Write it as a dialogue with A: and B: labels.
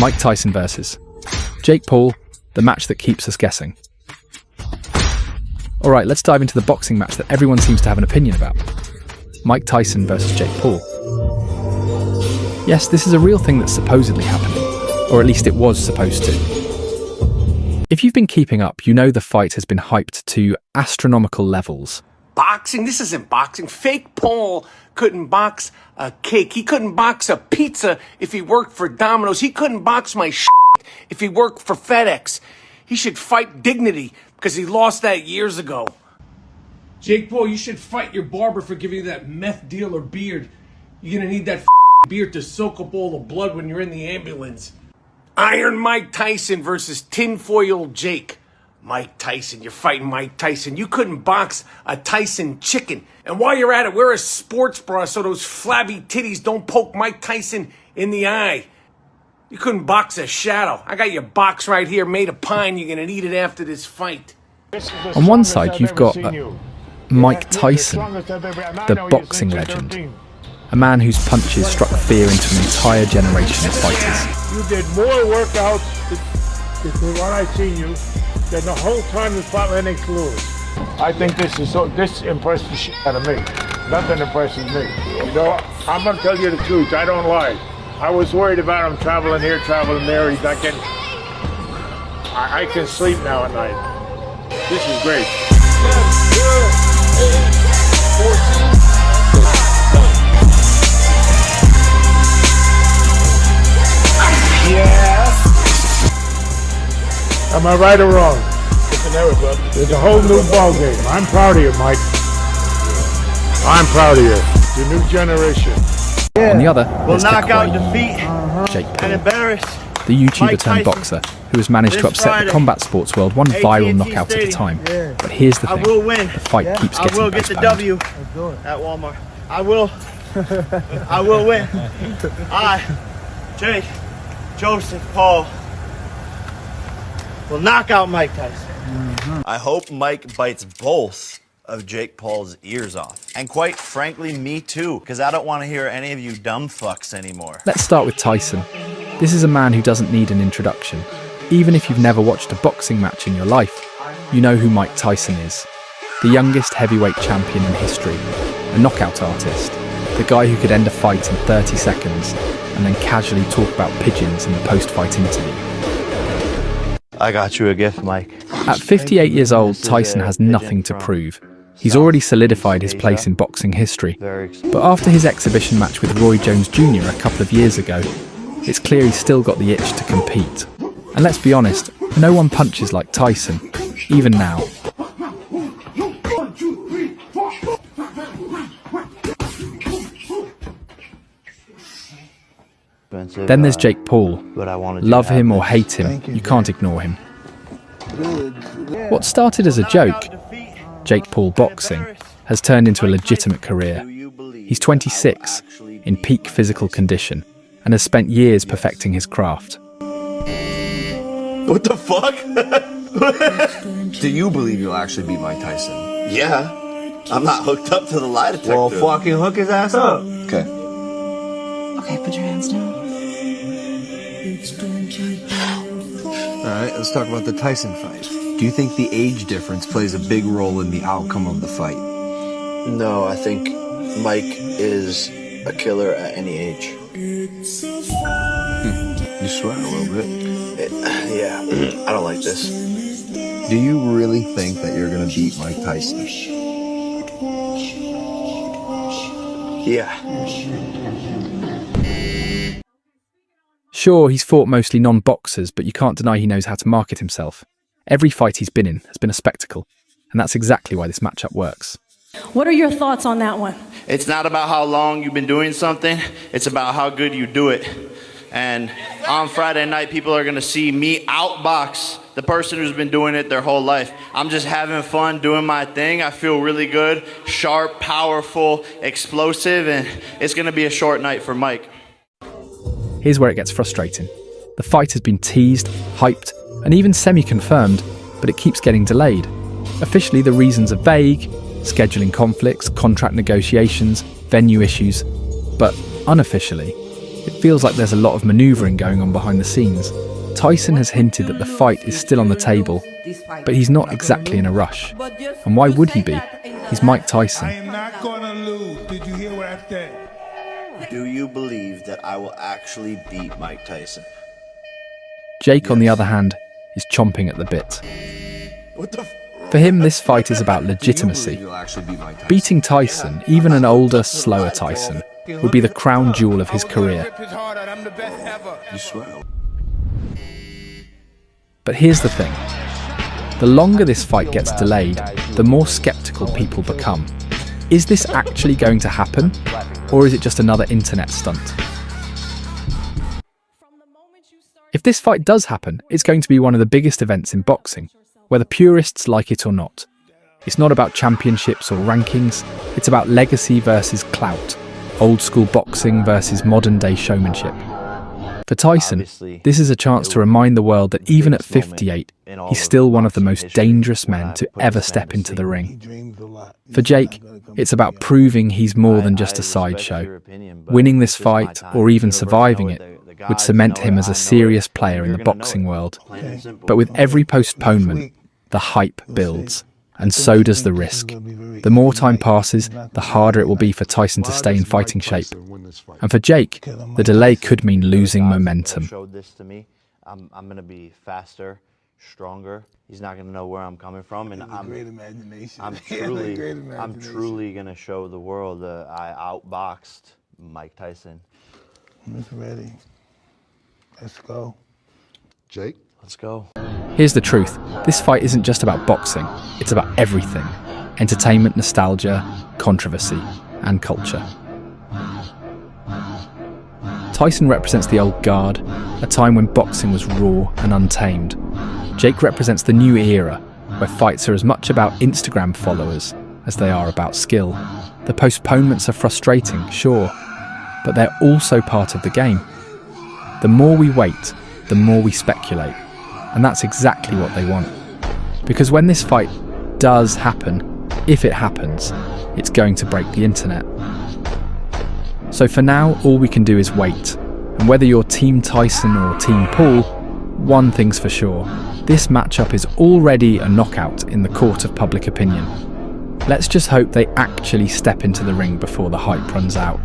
A: Mike Tyson versus Jake Paul, the match that keeps us guessing. Alright, let's dive into the boxing match that everyone seems to have an opinion about. Mike Tyson versus Jake Paul. Yes, this is a real thing that's supposedly happening, or at least it was supposed to. If you've been keeping up, you know the fight has been hyped to astronomical levels.
B: Boxing? This isn't boxing. Fake Paul couldn't box a cake. He couldn't box a pizza if he worked for Domino's. He couldn't box my shit if he worked for FedEx. He should fight dignity because he lost that years ago. Jake Paul, you should fight your barber for giving you that meth dealer beard. You're gonna need that beard to soak up all the blood when you're in the ambulance. Iron Mike Tyson versus tinfoil Jake. Mike Tyson, you're fighting Mike Tyson. You couldn't box a Tyson chicken. And while you're at it, wear a sports bra so those flabby titties don't poke Mike Tyson in the eye. You couldn't box a shadow. I got your box right here made of pine. You're gonna eat it after this fight.
A: On one side, you've got Mike Tyson, the boxing legend. A man whose punches struck fear into an entire generation of fighters.
C: You did more workouts than what I've seen you than the whole time you fought Lennox Lewis. I think this impressed the shit out of me. Nothing impresses me. You know, I'm gonna tell you the truth. I don't lie. I was worried about him traveling here, traveling there. He's not getting. I can sleep now at night. This is great. 14. Yes. Am I right or wrong? There's a whole new ball game. I'm proud of you, Mike. I'm proud of you. The new generation.
A: On the other,
D: we'll
A: let's
D: knock out,
A: defeat
D: Jake Paul, and embarrass
A: the YouTuber turned boxer who has managed to upset the combat sports world one viral knockout at a time. But here's the thing:
D: I will win.
A: The fight keeps getting postponed.
D: I will get the W at Walmart. I will. I will win. I, Jake Joseph Paul, will knock out Mike Tyson.
E: I hope Mike bites both of Jake Paul's ears off. And quite frankly, me too, because I don't want to hear any of you dumb fucks anymore.
A: Let's start with Tyson. This is a man who doesn't need an introduction. Even if you've never watched a boxing match in your life, you know who Mike Tyson is. The youngest heavyweight champion in history, a knockout artist, the guy who could end a fight in 30 seconds and then casually talk about pigeons in the post-fight interview.
E: I got you a gift, Mike.
A: At 58 years old, Tyson has nothing to prove. He's already solidified his place in boxing history. But after his exhibition match with Roy Jones Jr. a couple of years ago, it's clear he's still got the itch to compete. And let's be honest, no one punches like Tyson, even now. Then there's Jake Paul. Love him or hate him, you can't ignore him. What started as a joke, Jake Paul boxing, has turned into a legitimate career. He's 26, in peak physical condition, and has spent years perfecting his craft.
E: What the fuck?
F: Do you believe you'll actually beat Mike Tyson?
E: Yeah. I'm not hooked up to the lie detector.
F: Well, fucking hook his ass up. Okay.
G: Okay, put your hands down.
F: Alright, let's talk about the Tyson fight. Do you think the age difference plays a big role in the outcome of the fight?
E: No, I think Mike is a killer at any age.
F: You swear a little bit.
E: Yeah, I don't like this.
F: Do you really think that you're gonna beat Mike Tyson?
E: Yeah.
A: Sure, he's fought mostly non-boxers, but you can't deny he knows how to market himself. Every fight he's been in has been a spectacle, and that's exactly why this matchup works.
H: What are your thoughts on that one?
D: It's not about how long you've been doing something, it's about how good you do it. And on Friday night, people are gonna see me outbox the person who's been doing it their whole life. I'm just having fun doing my thing. I feel really good, sharp, powerful, explosive, and it's gonna be a short night for Mike.
A: Here's where it gets frustrating. The fight has been teased, hyped, and even semi-confirmed, but it keeps getting delayed. Officially, the reasons are vague: scheduling conflicts, contract negotiations, venue issues. But unofficially, It feels like there's a lot of manoeuvring going on behind the scenes. Tyson has hinted that the fight is still on the table, but he's not exactly in a rush. And why would he be? He's Mike Tyson.
C: I am not gonna lose. Did you hear what I said?
E: Do you believe that I will actually beat Mike Tyson?
A: Jake, on the other hand, is chomping at the bit.
E: What the
A: For him, this fight is about legitimacy. Beating Tyson, even an older, slower Tyson, would be the crown jewel of his career.
C: You swear?
A: But here's the thing. The longer this fight gets delayed, the more skeptical people become. Is this actually going to happen? Or is it just another internet stunt? If this fight does happen, it's going to be one of the biggest events in boxing, whether purists like it or not. It's not about championships or rankings, it's about legacy versus clout, old school boxing versus modern day showmanship. For Tyson, this is a chance to remind the world that even at 58, he's still one of the most dangerous men to ever step into the ring. For Jake, it's about proving he's more than just a sideshow. Winning this fight, or even surviving it, would cement him as a serious player in the boxing world. But with every postponement, the hype builds, and so does the risk. The more time passes, the harder it will be for Tyson to stay in fighting shape. And for Jake, the delay could mean losing momentum.
E: Showed this to me. I'm going to be faster, stronger. He's not going to know where I'm coming from, and I'm truly going to show the world that I outboxed Mike Tyson.
C: I'm ready. Let's go.
F: Jake?
E: Let's go.
A: Here's the truth. This fight isn't just about boxing. It's about everything. Entertainment, nostalgia, controversy, and culture. Tyson represents the old guard, a time when boxing was raw and untamed. Jake represents the new era, where fights are as much about Instagram followers as they are about skill. The postponements are frustrating, sure, but they're also part of the game. The more we wait, the more we speculate. And that's exactly what they want. Because when this fight does happen, if it happens, it's going to break the internet. So for now, all we can do is wait. And whether you're Team Tyson or Team Paul, one thing's for sure. This matchup is already a knockout in the court of public opinion. Let's just hope they actually step into the ring before the hype runs out.